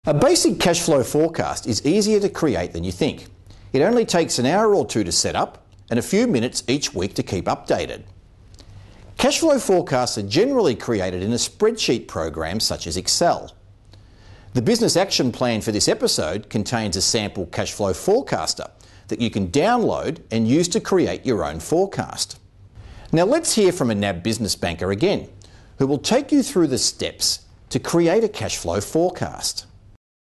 A basic cash flow forecast is easier to create than you think. It only takes an hour or two to set up and a few minutes each week to keep updated. Cash flow forecasts are generally created in a spreadsheet program such as Excel. The business action plan for this episode contains a sample cash flow forecaster that you can download and use to create your own forecast. Now let's hear from a NAB business banker again, who will take you through the steps to create a cash flow forecast.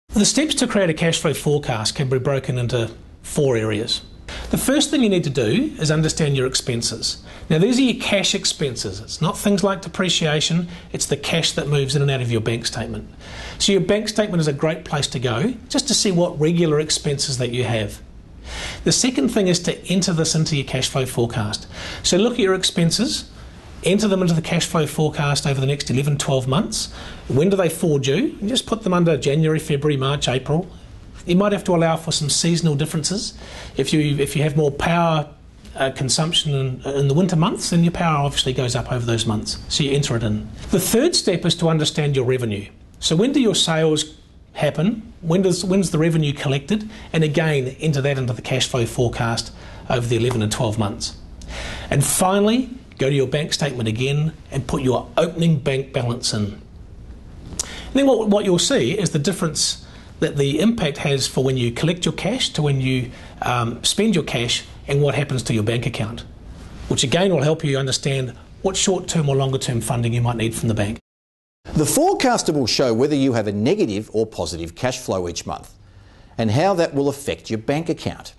The steps to create a cash flow forecast can be broken into 4 areas. The first thing you need to do is understand your expenses. Now these are your cash expenses. It's not things like depreciation, it's the cash that moves in and out of your bank statement. So your bank statement is a great place to go just to see what regular expenses that you have. The second thing is to enter this into your cash flow forecast. So look at your expenses, enter them into the cash flow forecast over the next 11-12 months. When do they fall due? And just put them under January, February, March, April. You might have to allow for some seasonal differences. If you have more power consumption in the winter months, then your power obviously goes up over those months. So you enter it in. The third step is to understand your revenue. So when do your sales happen? When's the revenue collected? And again, enter that into the cash flow forecast over the 11 and 12 months. And finally, go to your bank statement again and put your opening bank balance in. And then what you'll see is the difference that the impact has for when you collect your cash to when you spend your cash and what happens to your bank account, which again will help you understand what short-term or longer-term funding you might need from the bank. The forecaster will show whether you have a negative or positive cash flow each month and how that will affect your bank account.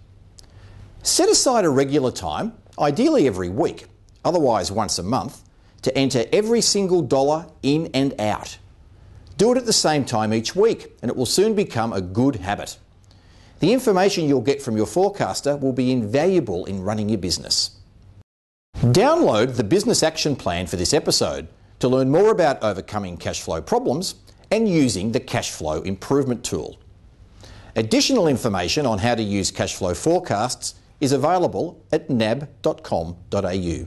Set aside a regular time, ideally every week, otherwise once a month, to enter every single dollar in and out. Do it at the same time each week and it will soon become a good habit. The information you'll get from your forecaster will be invaluable in running your business. Download the business action plan for this episode to learn more about overcoming cash flow problems and using the cash flow improvement tool. Additional information on how to use cash flow forecasts is available at nab.com.au.